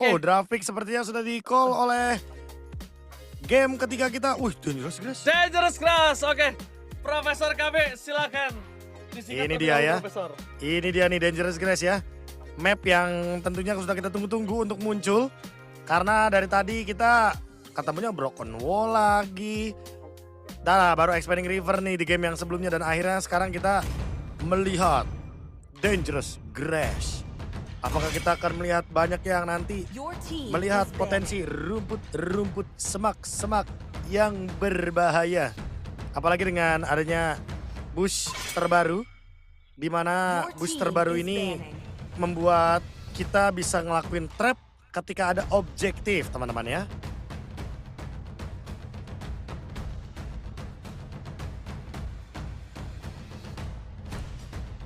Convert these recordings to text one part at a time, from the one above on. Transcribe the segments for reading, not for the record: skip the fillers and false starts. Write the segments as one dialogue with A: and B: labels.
A: Oh,
B: Oke,
A: Drafik sepertinya sudah di-call oleh game ketiga kita. Wih, Dangerous Grass.
B: Dangerous Grass. Oke, Profesor KB silakan. Disingkat
A: Ini
B: lebih
A: dia
B: dahulu,
A: ya.
B: Profesor.
A: Ini dia nih Dangerous Grass ya. Map yang tentunya sudah kita tunggu-tunggu untuk muncul. Karena dari tadi kita ketemunya Broken Wall lagi. Nah, baru Expanding River nih di game yang sebelumnya. Dan akhirnya sekarang kita melihat Dangerous Grass. Apakah kita akan melihat banyak yang nanti melihat potensi rumput-rumput semak-semak yang berbahaya. Apalagi dengan adanya bus terbaru, di mana bus terbaru ini membuat kita bisa ngelakuin trap ketika ada objektif, teman-teman ya.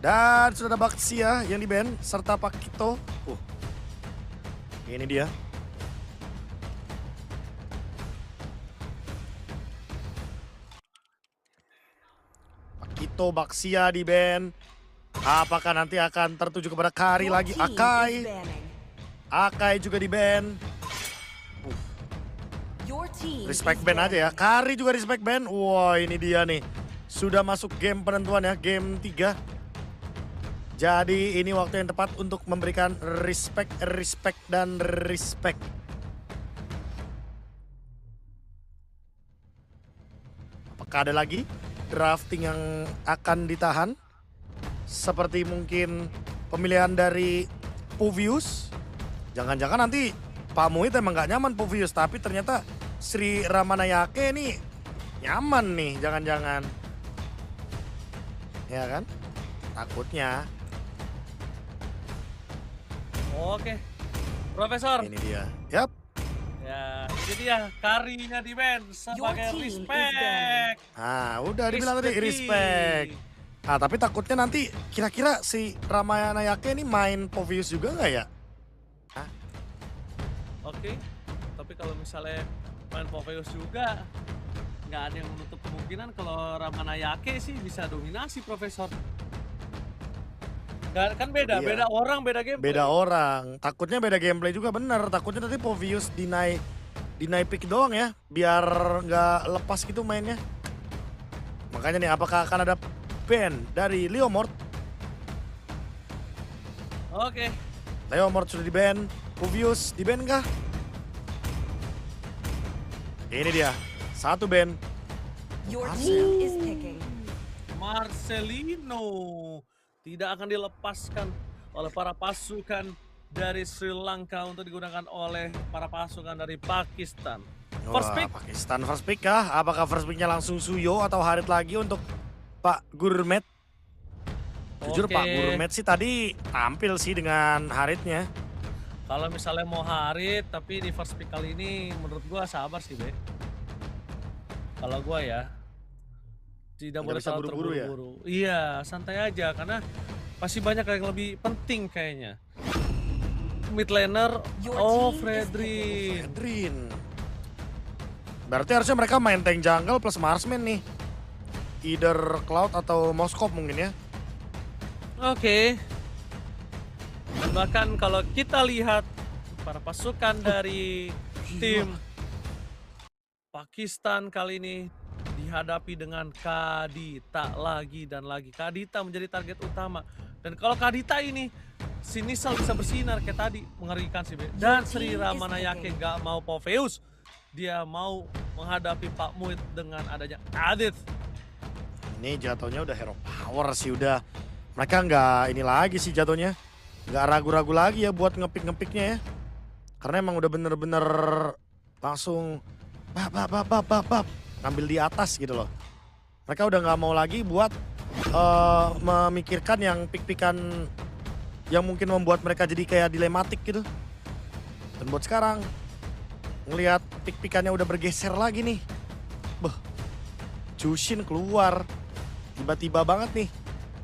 A: Dan sudah ada Baxia yang di-ban serta Pakito. Ini dia. Pakito, Baxia di-ban. Apakah nanti akan tertuju kepada Kari lagi? Akai. Akai juga di-ban. Respect ban aja ya. Kari juga respect ban. Wah, ini dia nih. Sudah masuk game penentuan ya, game 3. Jadi ini waktu yang tepat untuk memberikan respect dan respect. Apakah ada lagi drafting yang akan ditahan? Seperti mungkin pemilihan dari Puvius. Jangan-jangan nanti Pak Muhid emang gak nyaman Puvius, tapi ternyata Sri Ramanayake nih nyaman nih, jangan-jangan. Ya kan? Takutnya.
B: Oke, Profesor.
A: Ini dia. Yap.
B: Ya, ini dia Karinya di band sebagai respect.
A: Nah, udah dibilang tadi respect. Nah, tapi takutnya nanti kira-kira si Ramanayake ini main Povius juga nggak ya?
B: Oke, tapi kalau misalnya main Poveus juga, nggak ada yang menutup kemungkinan kalau Ramanayake sih bisa dominasi, Profesor. Kan beda,
A: Iya.
B: beda orang, beda game.
A: Beda orang. Takutnya beda gameplay juga bener. Takutnya nanti Povius deny pick doang ya. Biar nggak lepas gitu mainnya. Makanya nih apakah akan ada ban dari Leomord?
B: Oke.
A: Leomord sudah di-ban. Povius di-ban kah? Ini dia. Satu ban.
B: Marcelino tidak akan dilepaskan oleh para pasukan dari Sri Lanka untuk digunakan oleh para pasukan dari Pakistan. First
A: Wah,
B: pick.
A: Pakistan first pick kah? Apakah first picknya langsung Suyo atau Harit lagi untuk Pak Gurmet? Jujur
B: Oke.
A: Pak Gurmet sih tadi tampil sih dengan Haritnya.
B: Kalau misalnya mau Harit, tapi di first pick kali ini menurut gua sabar sih, Be. Kalau gua ya, tidak boleh
A: bisa
B: terlalu
A: buru-buru ya?
B: terburu-buru. Iya, santai aja karena pasti banyak yang lebih penting kayaknya. Mid laner, Fredrin.
A: Fredrin. Berarti harusnya mereka main tank jungle plus marksman nih. Either Cloud atau Moskop mungkin ya.
B: Oke. Dan bahkan kalau kita lihat para pasukan dari tim Pakistan kali ini dihadapi dengan Kadita lagi dan lagi. Kadita menjadi target utama. Dan kalau Kadita ini, si Nisal bisa bersinar kayak tadi. Mengerikan sih, Be. Dan Sri Ramanayake nggak mau Poveus. Dia mau menghadapi Pak Muhid dengan adanya Adit.
A: Ini jatuhnya udah hero power sih udah. Mereka nggak ini lagi sih jatuhnya. Nggak ragu-ragu lagi ya buat ngepick-ngepicknya ya. Karena emang udah bener-bener langsung bab. Ngambil di atas gitu loh. Mereka udah nggak mau lagi buat memikirkan yang pick-pickan yang mungkin membuat mereka jadi kayak dilematik gitu. Dan buat sekarang ngelihat pick-pickannya udah bergeser lagi nih. Jushin keluar. Tiba-tiba banget nih.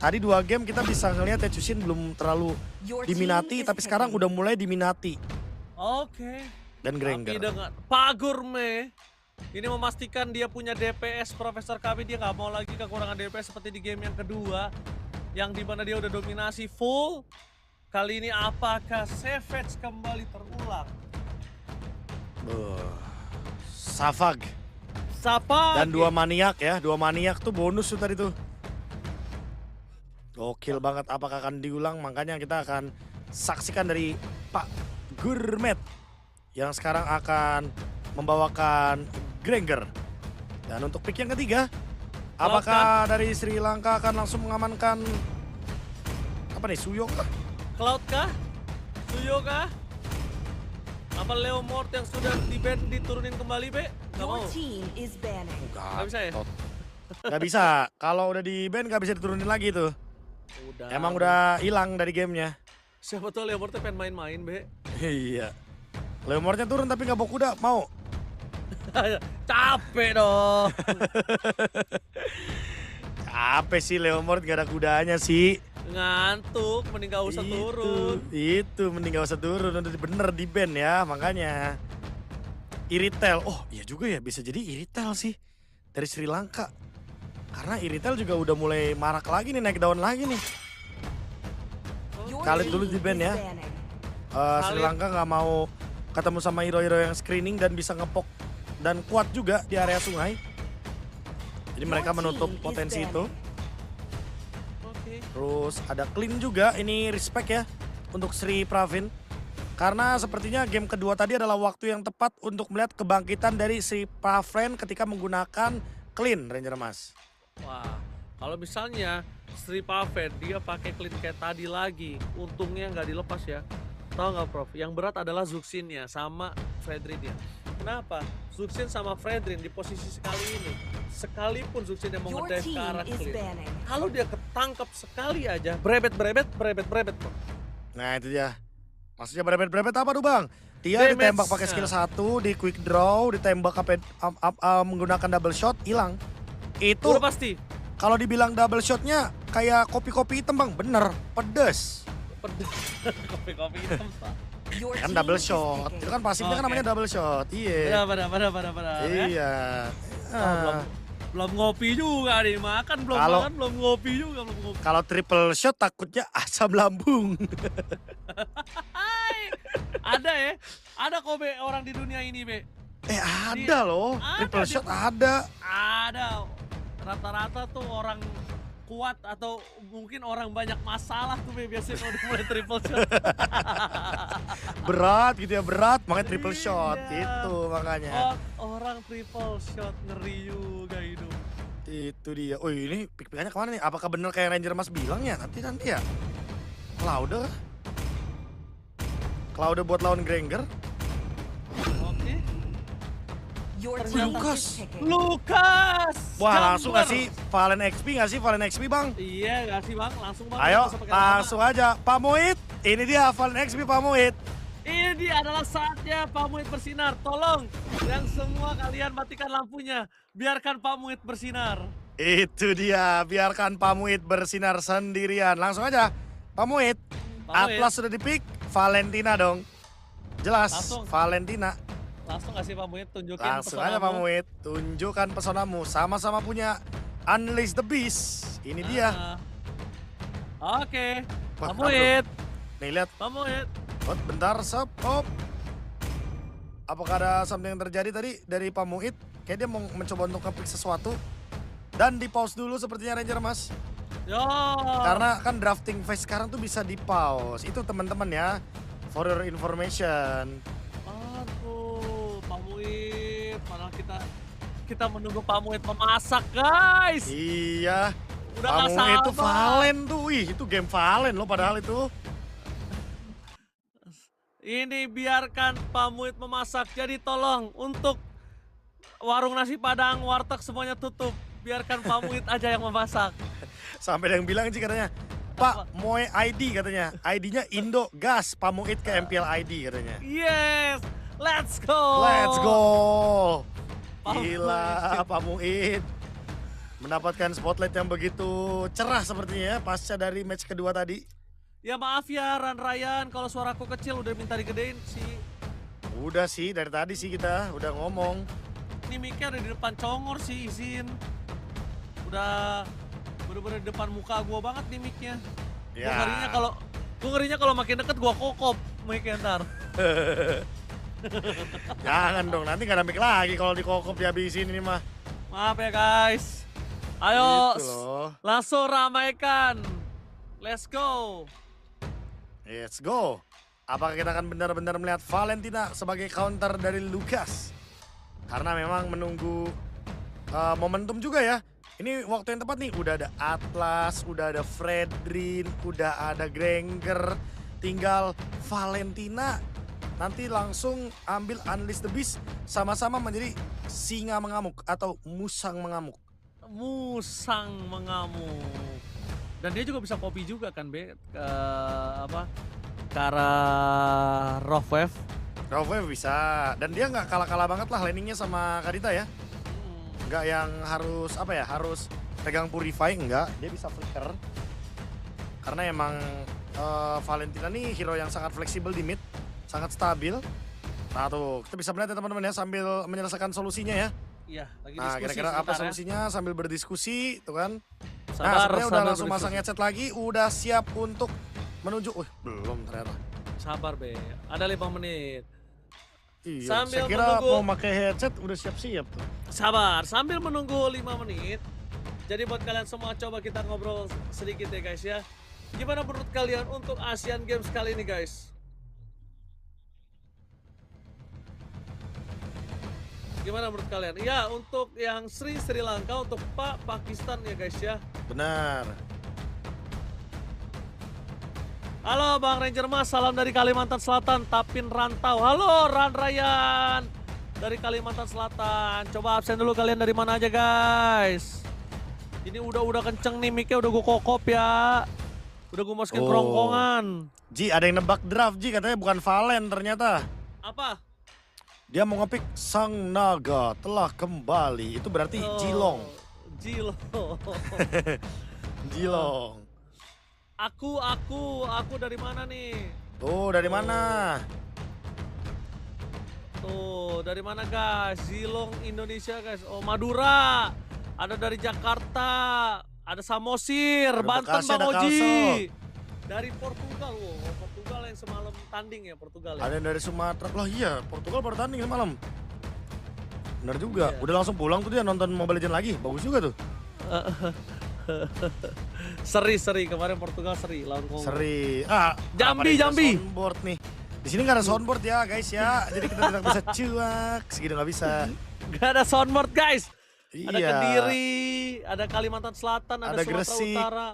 A: Tadi 2 game kita bisa ngelihat ya Jushin belum terlalu diminati, tapi sekarang udah mulai diminati.
B: Oke.
A: Dan
B: Tapi
A: Granger.
B: dengan Pak Gurme ini memastikan dia punya DPS. Profesor KB dia nggak mau lagi kekurangan DPS seperti di game yang kedua, yang dimana dia udah dominasi full. Kali ini apakah Savage kembali terulang?
A: Savag.
B: Siapa?
A: Dan 2 maniak ya, 2 maniak tuh bonus tuh tadi tuh. Gokil banget, apakah akan diulang? Makanya kita akan saksikan dari Pak Gurmet yang sekarang akan membawakan Granger. Dan untuk pick yang ketiga, apakah dari Sri Lanka akan langsung mengamankan apa nih, Suyo kah?
B: Cloud kah? Suyo kah? Apa Leo Mort yang sudah di-ban diturunin kembali, Be? Gak mau.
C: Your team is banning.
B: Gak bisa ya?
A: Gak bisa, kalau udah di ban gak bisa diturunin lagi tuh.
B: Udah.
A: Emang udah hilang dari gamenya.
B: Siapa tuh Leo Mortnya pengen main-main, Be?
A: Iya. Leomornya turun tapi gak bawa kuda, mau?
B: Capek dong.
A: Capek sih Leomord gak ada kudanya sih.
B: Ngantuk, mending gak usah turun.
A: Itu mending gak usah turun, udah bener di ban ya, makanya. Iritel, oh iya juga ya, bisa jadi Iritel sih dari Sri Lanka. Karena Iritel juga udah mulai marak lagi nih, naik daun lagi nih.
C: Your
A: Khalid
C: team
A: dulu di ban
C: is
A: ya.
C: banning.
A: Sri Lanka nggak mau ketemu sama hero-hero yang screening dan bisa ngepok dan kuat juga di area sungai. Jadi mereka menutup potensi itu.
B: Oke.
A: Terus ada clean juga, ini respect ya untuk Sri Pravin. Karena sepertinya game kedua tadi adalah waktu yang tepat untuk melihat kebangkitan dari Sri Pravin ketika menggunakan clean Ranger Mas.
B: Wah, kalau misalnya Sri Paven dia pakai clean kayak tadi lagi, untungnya nggak dilepas ya. Tahu nggak Prof? Yang berat adalah Zuxinnya sama Fredrin ya. Kenapa? Zuxin sama Fredrin di posisi sekali ini, sekalipun Zuxin yang mau
C: Your
B: ngedive ke
C: team
B: arah
C: is
B: clean,
C: banning.
B: kalau dia ketangkep sekali aja, brebet Prof.
A: Nah itu dia. Maksudnya berebet-berebet apa tuh Bang? Dia
B: Damage.
A: ditembak pakai skill 1, di quick draw, ditembak menggunakan double shot, hilang. Itu
B: Udah pasti.
A: kalau dibilang double shotnya kayak kopi-kopi hitam Bang, bener, pedes.
B: Kopi-kopi hitam, Pak.
C: Your
A: Kan
C: team
A: double
C: is
A: shot,
C: picking.
A: itu kan pasifnya kan
B: Oke.
A: namanya double shot, iya.
B: Benar. Ya?
A: Iya.
B: Oh, belum ngopi juga nih, makan belum
A: Kalau-
B: makan, belum ngopi juga, belum ngopi.
A: Kalau triple shot takutnya asam lambung.
B: Hai, ada ya? Ada kok Be orang di dunia ini Be.
A: Ada loh,
B: ada
A: triple
B: di-
A: shot ada.
B: Ada. Rata-rata tuh orang kuat atau mungkin orang banyak masalah tuh Be biasanya kalau udah mulai triple shot.
A: Berat gitu ya, berat, makanya triple shot.
B: Iya.
A: Itu makanya.
B: Orang triple shot ngeri juga hidup.
A: Itu dia. Oh ini pick-pickannya kemana nih? Apakah bener kayak Ranger Mas bilang ya? Nanti ya. Cloud. Cloud buat lawan Granger.
B: Oke.
C: Your
B: Ternyata-
C: team
A: Lukas.
C: is picking.
B: Lukas.
A: Wah langsung
B: Jumper.
A: gak sih Valen XP gak sih Valen XP Bang?
B: Iya gak sih Bang, langsung Bang.
A: Ayo
B: Bisa pakai nama.
A: langsung aja Pak Muit. Ini dia Valen XP Pak Muit.
B: Ini dia adalah saatnya Pak Muit bersinar. Tolong yang semua kalian matikan lampunya. Biarkan Pak Muit bersinar.
A: Itu dia, biarkan Pak Muit bersinar sendirian. Langsung aja Pak Muit.
B: Pak Muit.
A: Atlas sudah dipick, Valentina dong. Jelas,
B: Langsung.
A: Valentina.
B: Langsung kasih Pak Muit tunjukin
A: Langsung aja Pak
B: pesonamu.
A: Muit, tunjukkan pesonamu. Sama-sama punya Unleash the Beast. Ini dia.
B: Oke.
A: Wah,
B: Pak
A: apa
B: Muit.
A: Nih lihat,
B: Pak Muit.
A: oh, bentar, stop. Apakah ada something yang terjadi tadi dari Pak Muit? Kayak dia mau mencoba untuk nge-pick sesuatu. Dan di pause dulu sepertinya Ranger Mas.
B: Yo.
A: Karena kan drafting phase sekarang tuh bisa di pause. Itu teman-teman ya. For your information.
B: Aduh, Pak Muit. Padahal kita menunggu Pak Muit memasak, guys.
A: Iya.
B: Udah
A: Pak
B: gak
A: Muit itu
B: sabar.
A: Valen tuh. Wih, itu game Valen loh padahal itu.
B: Ini biarkan Pak Muit memasak. Jadi tolong untuk warung nasi Padang, warteg semuanya tutup. Biarkan Pak Muit aja yang memasak.
A: Sampai ada yang bilang sih katanya, Pak, Moe ID katanya. ID-nya Indo Gas, Pak Muit ke MPL ID katanya.
B: Yes, let's go.
A: Let's go.
B: Pak
A: Gila, Pak Muit. Mendapatkan spotlight yang begitu cerah sepertinya ya pasca dari match kedua tadi.
B: Ya maaf ya Ryan, kalau suaraku kecil udah minta digedein sih.
A: Udah sih, dari tadi sih kita udah ngomong.
B: Ini mic-nya ada di depan congor sih, izin. Udah bener-bener di depan muka gua banget nih mic-nya. Gua
A: Ya.
B: ngerinya kalau Gue ngerinya kalau makin deket gue kokop mic-nya ntar.
A: Jangan dong, nanti gak ada mic lagi kalau dikokop dihabisin ini mah.
B: Maaf ya guys. Ayo
A: Gitu loh.
B: langsung ramaikan. Let's go.
A: Let's go. Apakah kita akan benar-benar melihat Valentina sebagai counter dari Lucas? Karena memang menunggu momentum juga ya. Ini waktu yang tepat nih, udah ada Atlas, udah ada Fredrin, udah ada Granger. Tinggal Valentina nanti langsung ambil Unleash the Beast, sama-sama menjadi singa mengamuk atau musang mengamuk.
B: Musang mengamuk. Dan dia juga bisa copy juga kan Be, ke apa? Ke arah Rough
A: Rove bisa, dan dia nggak kalah-kalah banget lah landingnya sama Kadita ya. Nggak yang harus apa ya, harus pegang Purify, enggak. Dia bisa flicker. Karena emang Valentina nih hero yang sangat fleksibel di mid, sangat stabil. Nah tuh, kita bisa melihat ya teman-teman ya sambil menyelesaikan solusinya ya.
B: Iya, lagi
A: Nah
B: diskusi
A: kira-kira apa
B: sebentar ya.
A: solusinya sambil berdiskusi tuh kan. Nah
B: Sabar,
A: sebenarnya udah
B: sabar
A: langsung masang
B: berdiskusi.
A: headset lagi, udah siap untuk menuju. Belum ternyata.
B: Sabar Be, ada 5 menit.
A: Iya,
B: Sambil
A: saya kira
B: menunggu-
A: mau pakai headset udah siap-siap tuh.
B: Sabar, sambil menunggu 5 menit. Jadi buat kalian semua coba kita ngobrol sedikit ya guys ya. Gimana menurut kalian untuk Asian Games kali ini guys? Gimana menurut kalian? Ya untuk yang Sri Lanka, untuk Pak Pakistan ya guys ya.
A: Benar.
B: Halo Bang Ranger Mas, salam dari Kalimantan Selatan, Tapin Rantau. Halo Ran Ryan dari Kalimantan Selatan. Coba absen dulu kalian dari mana aja guys. Ini udah kenceng nih mic-nya, udah gue kokop ya. Udah gue masukin
A: Oh.
B: kerongkongan.
A: Ji, ada yang nebak draft Ji, katanya bukan Valen ternyata.
B: Apa?
A: Dia mau ngepick Sang Naga telah kembali. Itu berarti
B: Oh,
A: Jilong.
B: Jilong.
A: Jilong.
B: Aku dari mana nih?
A: Tuh, dari mana?
B: Tuh, dari mana guys? Jilong Indonesia guys. Oh, Madura. Ada dari Jakarta. Ada Samosir,
A: Ada
B: Banten
A: Bekasi,
B: Bang
A: ada
B: Oji.
A: Kalsel.
B: Dari Portugal, wow, Portugal yang semalam tanding ya, Portugal ya.
A: Ada yang dari Sumatera. Lah iya, Portugal baru tanding semalam. Bener juga.
B: Iya.
A: Udah langsung pulang tuh dia nonton Mobile Legends lagi. Bagus juga tuh.
B: Seri kemarin Portugal seri lawan Kongo.
A: Seri.
B: Jambi,
A: kenapa dia
B: Jambi.
A: ada soundboard nih. Di sini nggak ada soundboard ya guys ya. Jadi kita tidak bisa cuak. Segitu nggak bisa.
B: Gak ada soundboard guys. Ada
A: Iya.
B: Kediri, ada Kalimantan Selatan, ada
A: Ada
B: Sumatera
A: Gresik,
B: Utara,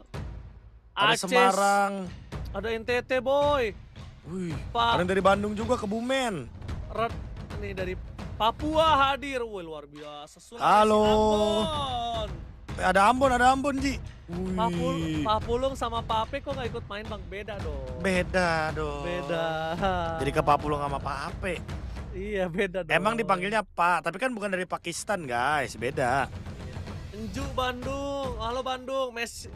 A: Ada
B: Aceh,
A: Semarang.
B: ada NTT boy.
A: Wih.
B: Pak.
A: Ada yang dari Bandung juga, Kebumen.
B: Nih dari Papua hadir, woi luar biasa. Sulawesi,
A: Halo.
B: Ambon.
A: Ada Ambon Ji. Wih.
B: Papulung sama Pape kok nggak ikut main bang? Beda dong.
A: Beda dong.
B: Beda.
A: Jadi ke Papulung sama Pak Ape.
B: Iya beda dong.
A: Emang dipanggilnya Pak, tapi kan bukan dari Pakistan guys, beda.
B: Enju Bandung, halo Bandung, Messi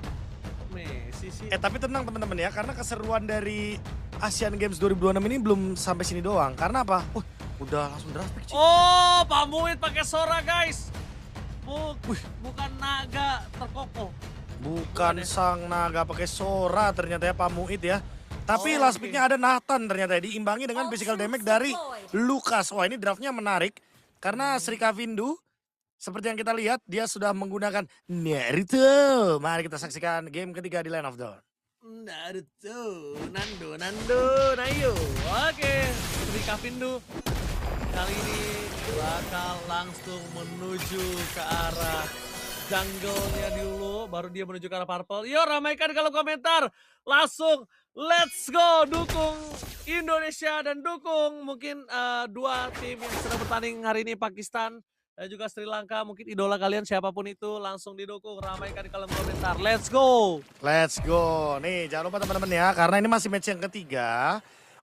B: sih.
A: Tapi tenang teman-teman ya, karena keseruan dari Asian Games 2026 ini belum sampai sini doang. Karena apa? Udah langsung draft pick Ci.
B: Oh, Pak Muid pakai Sora guys. Bukan naga terkokoh.
A: Bukan
B: ya?
A: sang naga pakai Sora ternyata ya Pak Muid ya. Tapi
B: Oh,
A: last
B: oke.
A: picknya ada Nathan ternyata ya, diimbangi dengan physical damage dari Lucas. Wah ini draftnya menarik karena Sri Kavindu seperti yang kita lihat dia sudah menggunakan Naruto. Mari kita saksikan game ketiga di Land of Dawn.
B: Naruto, Nando, Nayo. Oke, Sri Kavindu kali ini bakal langsung menuju ke arah jungle-nya dulu, baru dia menuju ke arah purple. Yo ramaikan kalau komentar, langsung let's go dukung Indonesia dan dukung mungkin dua tim yang sedang bertanding hari ini, Pakistan dan juga Sri Lanka. Mungkin idola kalian siapapun itu langsung didukung, ramaikan di kolom komentar. Let's go.
A: Let's go. Nih jangan lupa teman-teman ya, karena ini masih match yang ketiga.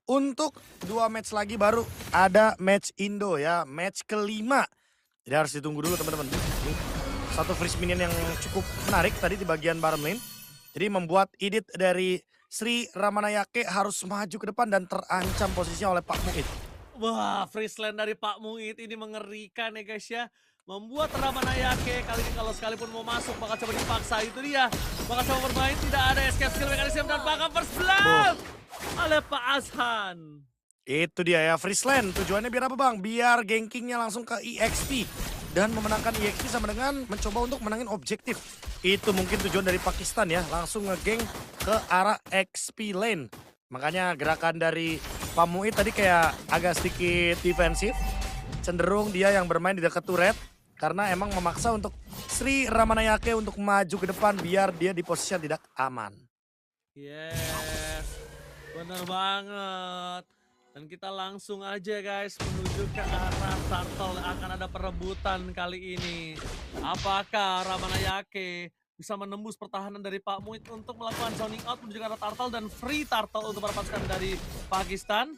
A: Untuk 2 match lagi baru ada match Indo ya, match kelima. Jadi harus ditunggu dulu teman-teman. Satu freeze minion yang cukup menarik tadi di bagian bottom lane. Jadi membuat edit dari Sri Ramanayake harus maju ke depan dan terancam posisinya oleh Pak Muid.
B: Wah, freeze land dari Pak Muid ini mengerikan ya guys ya. membuat Ramanayake kali ini kalau sekalipun mau masuk bakal coba dipaksa. Itu dia, bakal coba bermain, tidak ada escape skill mekanisme dan bakal first blood oleh Pak Azhan.
A: Itu dia ya, Friesland. Tujuannya biar apa bang? Biar gankingnya langsung ke EXP. Dan memenangkan EXP sama dengan mencoba untuk menangin objektif. Itu mungkin tujuan dari Pakistan ya. Langsung ngegeng ke arah XP lane. Makanya gerakan dari Pak Muid tadi kayak agak sedikit defensif. Cenderung dia yang bermain di dekat turret. Karena emang memaksa untuk Sri Ramanayake untuk maju ke depan biar dia di posisi yang tidak aman.
B: Yes, bener banget. Dan kita langsung aja guys menuju ke arah turtle. Akan ada perebutan kali ini. Apakah Ramanayake bisa menembus pertahanan dari Pak Muid untuk melakukan zoning out menuju ke arah turtle dan free turtle untuk mendapatkan dari Pakistan?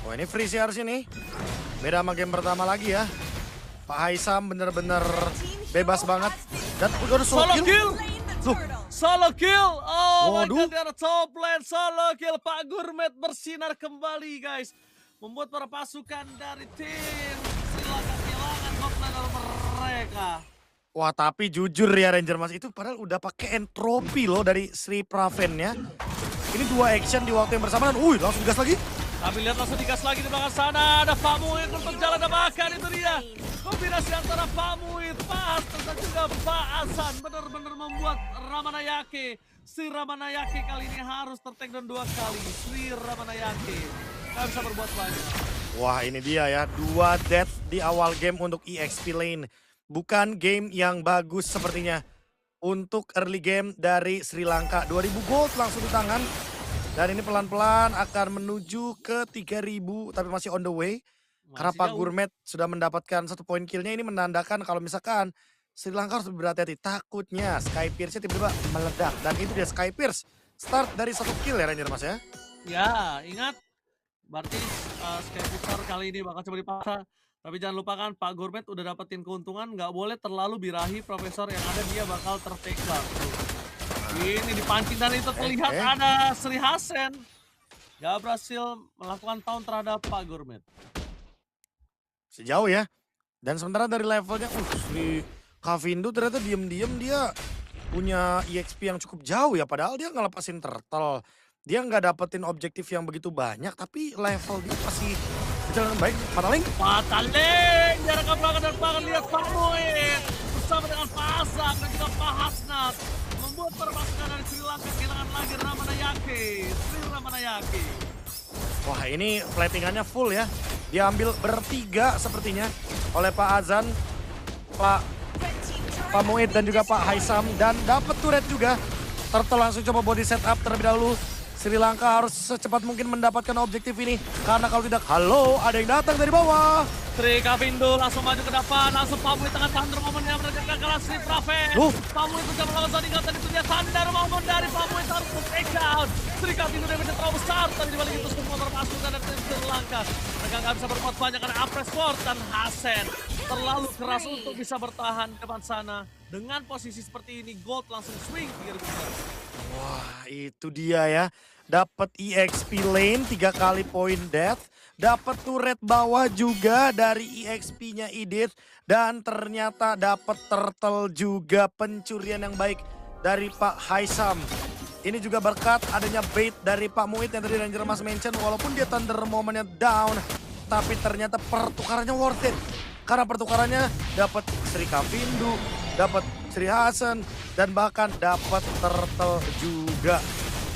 A: Oh ini free sih harusnya nih. Beda sama game pertama lagi ya. Pak Haisam bener-bener bebas banget. Dan udah ada
B: Solo kill!
A: Loh,
B: Solo kill! Oh my
A: Waduh.
B: god, dari top lane solo kill. Pak Gurmet bersinar kembali guys. Membuat para pasukan dari tim Sri Lanka kehilangan top laner mereka.
A: wah tapi jujur ya Ranger Mas itu padahal udah pakai entropi loh dari Sri Praven ya. Ini dua action di waktu yang bersamaan. Langsung gas lagi.
B: Tapi lihat langsung digas lagi di belakang sana. Ada Pak Muid untuk jalan dan makan, itu dia. Kombinasi antara Pak Muid, Pak Hasan dan juga Pak Azhan benar-benar membuat Ramanayake. Si Ramanayake kali ini harus tertakedown 2 kali. Sri Ramanayake nggak bisa berbuat banyak.
A: Wah ini dia ya, 2 death di awal game untuk EXP lane. Bukan game yang bagus sepertinya. Untuk early game dari Sri Lanka, 2000 gold langsung di tangan. Dan ini pelan-pelan akan menuju ke 3000 tapi masih on the way. Karena
B: Masih
A: Pak
B: jauh.
A: Gurmet sudah mendapatkan 1 poin killnya, ini menandakan kalau misalkan Sri Lanka harus berhati-hati. Takutnya Sky Pierce-nya tiba-tiba meledak. Dan itu dia Sky Pierce. Start dari 1 kill ya Ranger Mas ya.
B: Ya, ingat. Berarti Skyfisher kali ini bakal coba dipaksa. Tapi jangan lupakan Pak Gurmet udah dapetin keuntungan. Nggak boleh terlalu birahi Profesor yang ada dia bakal tertekan. Ini dipancing dan itu terlihat ada Sri Hasan. Gak berhasil melakukan taun terhadap Pak Gurmet.
A: Sejauh ya. Dan sementara dari levelnya, Sri Kavindo ternyata diem-diem dia punya EXP yang cukup jauh ya. Padahal dia ngelepasin turtle. Dia nggak dapetin objektif yang begitu banyak, tapi level dia masih berjalan baik. Pataling.
B: Pataling! Jarak belakang dan bahkan lihat Pak Muid bersama dengan Pak Hasan dan juga Pak Hasnat membuat perpasukan dari Sri Lanka kehilangan lagi Ramanayake. Sri Ramanayake.
A: Wah ini platingannya full ya. Diambil bertiga sepertinya oleh Pak Azhan, Pak Muid dan juga Pak Haisam. Dan dapat turret juga. Turtle langsung coba body setup terlebih dahulu. Sri Lanka harus secepat mungkin mendapatkan objektif ini. Karena kalau tidak, halo ada yang datang dari bawah.
B: Sri Kavindo langsung maju ke depan. Langsung Pak Muid tengah Thunder Moment yang menegakkan kalah Sri Praven. Pak Muid mencoba melakukan zoning out. Tadi itu dia Thunder Moment dari Pak Muid harus take down. Sri Kavindo damage terlalu besar. Tadi dibalik itu semua berpasukan dari tim Sri Lanka. Mereka nggak bisa berbuat banyak karena Apres Sword dan Hasan terlalu keras untuk bisa bertahan di depan sana. Dengan posisi seperti ini, Gold langsung swing 3000.
A: Wah itu dia ya. Dapat EXP lane 3 kali poin death. Dapat turret bawah juga dari EXP-nya Edith. Dan ternyata dapat turtle juga, pencurian yang baik dari Pak Haisam. Ini juga berkat adanya bait dari Pak Muid yang tadi Ranger Mas mention. Walaupun dia Thunder Moment-nya down. Tapi ternyata pertukarannya worth it. Karena pertukarannya dapat Sri Kavindu, dapat Sri Hasan, dan bahkan dapat turtle juga.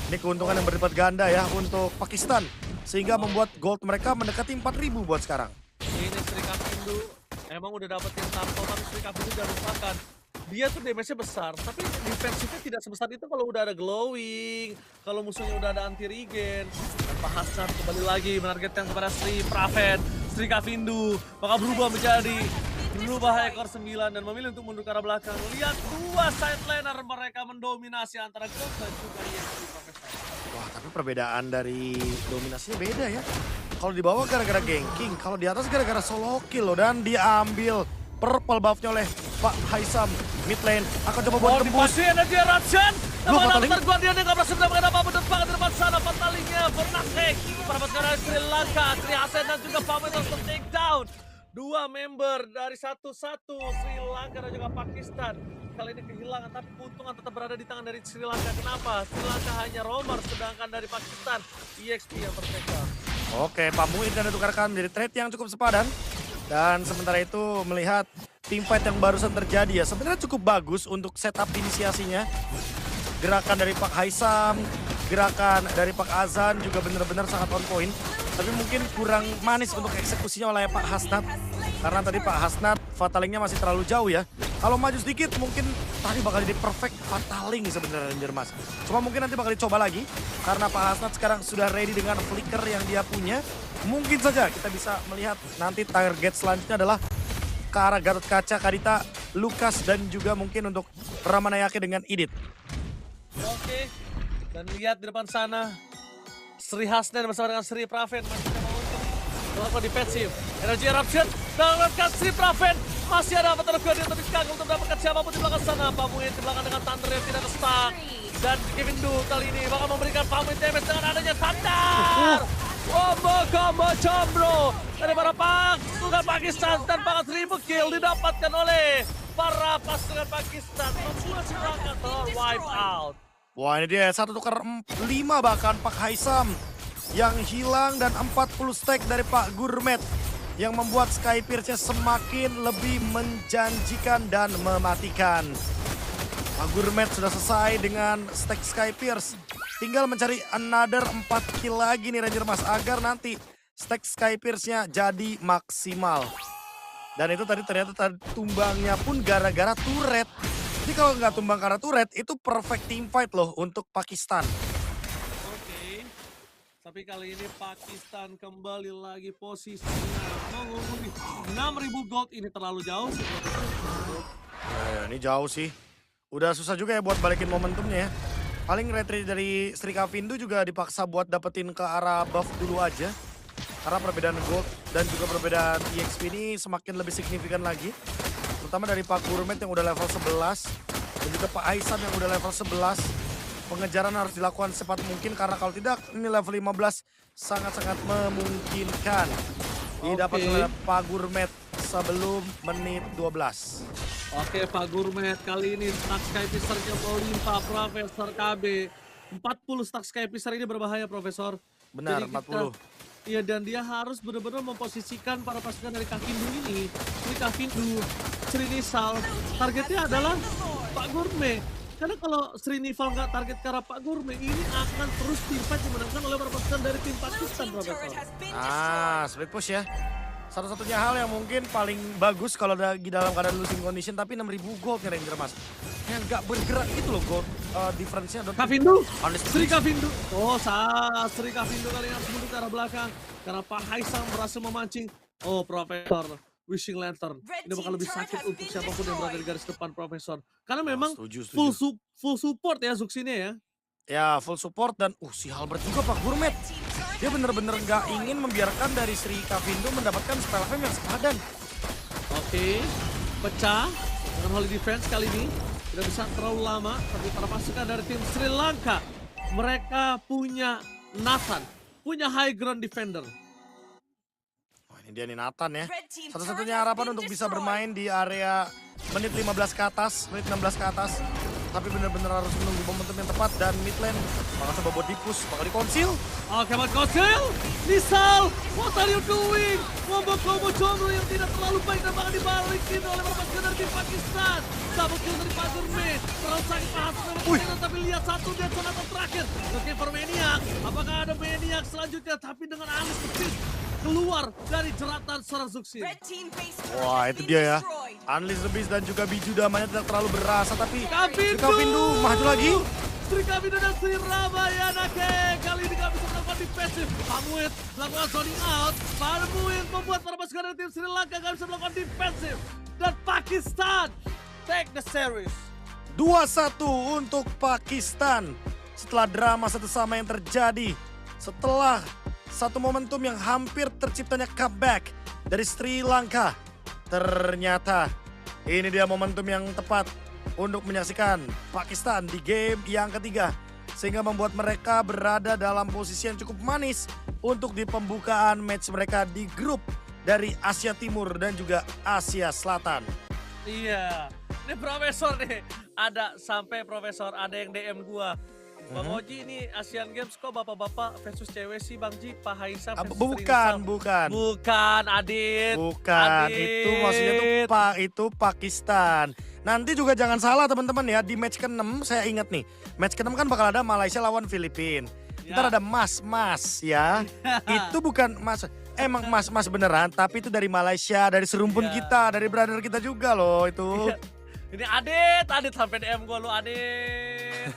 A: Ini keuntungan yang berlipat ganda ya untuk Pakistan. Sehingga membuat gold mereka mendekati 4000 buat sekarang.
B: Ini Sri Kavindo emang udah dapetin tampil, tapi Sri Kavindo jangan lupakan. Dia tuh damage-nya besar, tapi defensifnya tidak sebesar itu kalau udah ada glowing. Kalau musuhnya udah ada anti regen. Dan Pak Hasan kembali lagi menargetkan kepada Sri Praven. Sri Kavindo bakal berubah ekor 9 dan memilih untuk mundur ke arah belakang. Lihat dua side laner mereka mendominasi antara Gold dan juga EXP Profesor.
A: Wah tapi perbedaan dari dominasinya beda ya. Kalau di bawah gara-gara ganking, kalau di atas gara-gara solo kill loh. Dan diambil purple buff-nya oleh Pak Haisam. Mid lane akan coba buat tembus.
B: Dipastiin ada dia Rajan. Namun
A: Pataling.
B: Altar Guardian yang gak berhasil mendapatkan apa-apa dan banget di depan sana. Patalingnya bernasek. Para pasukan dari Sri Lanka, Sri Hasan dan juga Pak Muid untuk take down. Dua member dari satu-satu Sri Lanka dan juga Pakistan. Kali ini kehilangan, tapi keuntungan tetap berada di tangan dari Sri Lanka. Kenapa? Sri Lanka hanya roamer, sedangkan dari Pakistan EXP yang merdeka.
A: Oke, Pak Muin dan ditukarkan menjadi trade yang cukup sepadan. Dan sementara itu melihat team fight yang barusan terjadi ya, sebenarnya cukup bagus untuk setup inisiasinya. Gerakan dari Pak Haisam, gerakan dari Pak Azan juga benar-benar sangat on point. Tapi mungkin kurang manis untuk eksekusinya oleh Pak Hasnat. Karena tadi Pak Hasnat fatalingnya masih terlalu jauh ya. Kalau maju sedikit mungkin tadi bakal jadi perfect fataling sebenarnya Ranger Mas. Cuma mungkin nanti bakal dicoba lagi. Karena Pak Hasnat sekarang sudah ready dengan flicker yang dia punya. Mungkin saja kita bisa melihat nanti target selanjutnya adalah ke arah Gatot Kaca, Kadita, Lukas, dan juga mungkin untuk Ramanayake dengan Idit.
B: Oke, dan lihat di depan sana Sri Hasnan bersama dengan Sri Praven masih mau untuk melakukan defensif. Energy eruption dan melakukan Sri Praven masih ada apa terlalu dia tapi kagum untuk mendapatkan siapapun di belakang sana. Pamuin di belakang dengan Thunder yang tidak stuck. Dan Kevin Du kali ini bakal memberikan Pamuin damage dengan adanya Thunder. Combo Chambro dari para pasukan Pakistan dan bahkan 1000 kill didapatkan oleh para pasukan Pakistan membuat Sri Lanka wipe out.
A: Wah ini dia, 1 tukar 5 bahkan Pak Haisam yang hilang dan 40 stack dari Pak Gurmet yang membuat Skypierce-nya semakin lebih menjanjikan dan mematikan. Pak Gurmet sudah selesai dengan stack Skypierce. Tinggal mencari another 4 kill lagi nih Ranger Mas agar nanti stack Skypierce-nya jadi maksimal. Dan itu tadi ternyata tumbangnya pun gara-gara turret. Jadi kalau nggak tumbang karena turret itu perfect team fight loh untuk Pakistan.
B: Oke, tapi kali ini Pakistan kembali lagi posisinya mengungguli 6.000 gold. Ini terlalu jauh sih.
A: Ini jauh sih. Udah susah juga ya buat balikin momentumnya ya. Paling retreat dari Sri Kavindu juga dipaksa buat dapetin ke arah buff dulu aja. Karena perbedaan gold dan juga perbedaan EXP ini semakin lebih signifikan lagi. Terutama dari Pak Gurmet yang udah level 11. Dan juga Pak Aisan yang udah level 11. Pengejaran harus dilakukan secepat mungkin karena kalau tidak ini level 15 sangat-sangat memungkinkan. Didapat oleh Pak Gurmet sebelum menit 12.
B: Oke, Pak Gurmet kali ini stack Skypisser-nya mau limpa Profesor KB. 40 stack Skypisser ini berbahaya, Profesor.
A: Benar,
B: Jadi
A: 40.
B: Iya, dan dia harus benar-benar memposisikan para pasukan dari Kavindu ini. Ini Kavindu, Srinival, targetnya adalah Pak Gurmet. Karena kalau Srinival nggak target ke arah Pak Gurmet, ini akan terus tim fight dimenangkan oleh para pasukan dari tim Pakistan, Profesor.
A: Split push ya. Satu-satunya hal yang mungkin paling bagus kalau lagi dalam keadaan losing condition tapi 6.000 gold nih Ranger Mas. Yang nggak bergerak gitu loh gold difference-nya.
B: Kavindu,
A: Honest
B: Sri Kavindu. Oh, Sri Kavindu kali ini harus mundur ke arah belakang. Karena Pak Haisam berhasil memancing. Oh, Profesor. Wishing Lantern. Ini bakal lebih sakit untuk siapapun yang berada di garis depan, Profesor. Karena memang
A: setuju.
B: full support ya Zux ini ya.
A: Ya full support dan si Halbert juga Pak Gurmet. Dia bener-bener nggak ingin membiarkan dari Sri Kavindu mendapatkan spell fame yang sepadan.
B: Oke, pecah dengan Holy Defense kali ini. Tidak bisa terlalu lama, tapi para pasukan dari tim Sri Lanka, mereka punya Nathan, punya high ground defender.
A: Wah ini dia nih Nathan ya. Satu-satunya harapan untuk bisa bermain di area menit 15 ke atas, menit 16 ke atas. Tapi benar-benar harus menunggu momentum yang tepat dan mid lane bakal coba buat di-push, bakal di-conceal.
B: Oke, buat Kosil, Nisal, what are you doing? Combo Chomro yang tidak terlalu baik dan bakal dibalikin oleh pasukan dari tim Pakistan. Double kill dari Pak Gurmet, terlalu sakit paham tapi lihat satu dan sonata terakhir. Looking for Maniac, apakah ada Maniac selanjutnya? Tapi dengan alis kecil keluar dari jeratan seorang Zuxin.
A: Wah itu dia ya. Unleash the Beast dan juga Biju damanya tidak terlalu berasa tapi
B: Kavindu
A: Kavindu maju lagi.
B: Sri Kavindu dan Sri Ramayana kali ini gak bisa melakukan defensif. Pamuit melakukan zoning out. Pamuit membuat para pasukan dari tim Sri Lanka gak bisa melakukan defensif. Dan Pakistan take the series.
A: 2-1 untuk Pakistan. Setelah drama satu sama yang terjadi. Setelah satu momentum yang hampir terciptanya comeback dari Sri Lanka. Ternyata ini dia momentum yang tepat untuk menyaksikan Pakistan di game yang ketiga. Sehingga membuat mereka berada dalam posisi yang cukup manis untuk di pembukaan match mereka di grup dari Asia Timur dan juga Asia Selatan.
B: Iya, ini profesor nih. Ada sampai profesor, ada yang DM gua. Bang
A: Mhm.
B: Oji ini Asian Games kok bapak-bapak versus cewek sih Bang Ji, Pak Haisam versus
A: Bukan,
B: Rinsam.
A: bukan.
B: Bukan, Adit.
A: Bukan,
B: Adit.
A: itu maksudnya tuh itu Pakistan. Nanti juga jangan salah teman-teman ya, di match ke-6 saya ingat nih. Match ke-6 kan bakal ada Malaysia lawan Filipina.
B: Ya.
A: Ntar ada mas-mas ya. Itu bukan mas, emang mas-mas beneran, tapi itu dari Malaysia, dari serumpun
B: Ya.
A: kita, dari brother kita juga loh itu.
B: Ini Adit sampai DM gua lu Adit.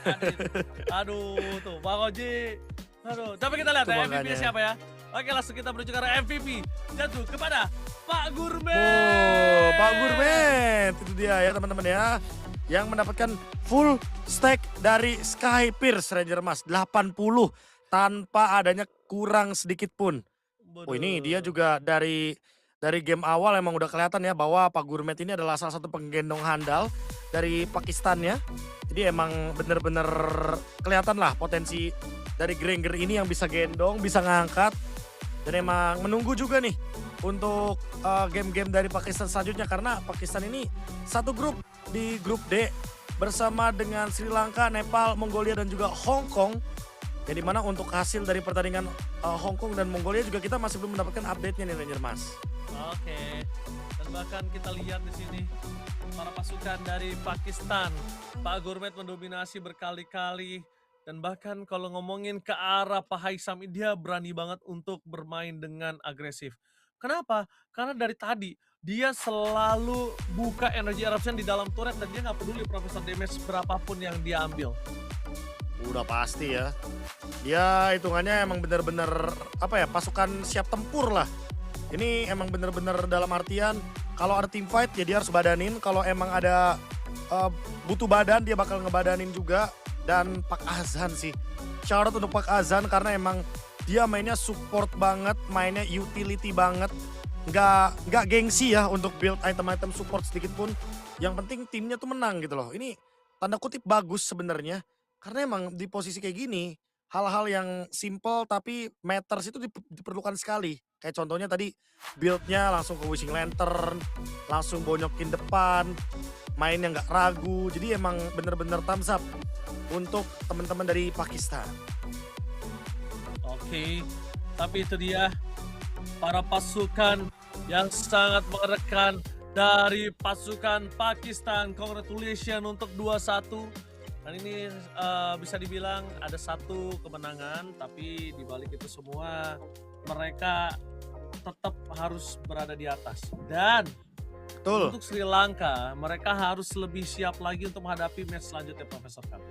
B: Aduh, tuh Bang Oji. Aduh, tapi kita lihat
A: Itu
B: ya MVP
A: makanya.
B: siapa ya. Oke, langsung kita menuju ke arah MVP. Jatuh kepada Pak Gourmet.
A: Oh, Pak Gourmet, itu dia ya teman-teman ya. Yang mendapatkan full stack dari Sky Pierce Ranger Emas 80 tanpa adanya kurang sedikit pun. Oh ini dia juga dari game awal emang udah kelihatan ya bahwa Pak Gourmet ini adalah salah satu penggendong handal dari Pakistan ya. Jadi emang bener-bener kelihatan lah potensi dari Granger ini yang bisa gendong, bisa ngangkat. Dan emang menunggu juga nih untuk game-game dari Pakistan selanjutnya karena Pakistan ini satu grup di grup D bersama dengan Sri Lanka, Nepal, Mongolia dan juga Hong Kong. Yang dimana untuk hasil dari pertandingan Hong Kong dan Mongolia juga kita masih belum mendapatkan update-nya nih Ranger Mas.
B: Oke. Dan bahkan kita lihat di sini para pasukan dari Pakistan. Pak Gourmet mendominasi berkali-kali. Dan bahkan kalau ngomongin ke arah Pak Haisam, dia berani banget untuk bermain dengan agresif. Kenapa? Karena dari tadi dia selalu buka energy eruption di dalam turret dan dia nggak peduli profesor damage berapapun yang dia ambil.
A: Udah pasti ya. Dia hitungannya emang bener-bener apa ya, pasukan siap tempur lah. Ini emang bener-bener dalam artian kalau ada team fight ya dia harus badanin. Kalau emang ada butuh badan dia bakal ngebadanin juga. Dan Pak Azan sih, shout out untuk Pak Azan karena emang dia mainnya support banget, mainnya utility banget. Nggak gengsi ya untuk build item-item support sedikit pun. Yang penting timnya tuh menang gitu loh. Ini tanda kutip bagus sebenarnya. Karena emang di posisi kayak gini, hal-hal yang simple tapi matters itu diperlukan sekali. Kayak contohnya tadi build-nya langsung ke Wishing Lantern, langsung bonyokin depan, mainnya nggak ragu. Jadi emang bener-bener thumbs up untuk teman-teman dari Pakistan.
B: Oke, tapi itu dia para pasukan yang sangat mengerikan dari pasukan Pakistan. Congratulations untuk 2-1. Dan ini bisa dibilang ada satu kemenangan, tapi di balik itu semua mereka tetap harus berada di atas. Dan
A: Betul.
B: untuk Sri Lanka, mereka harus lebih siap lagi untuk menghadapi match selanjutnya, Profesor Kam.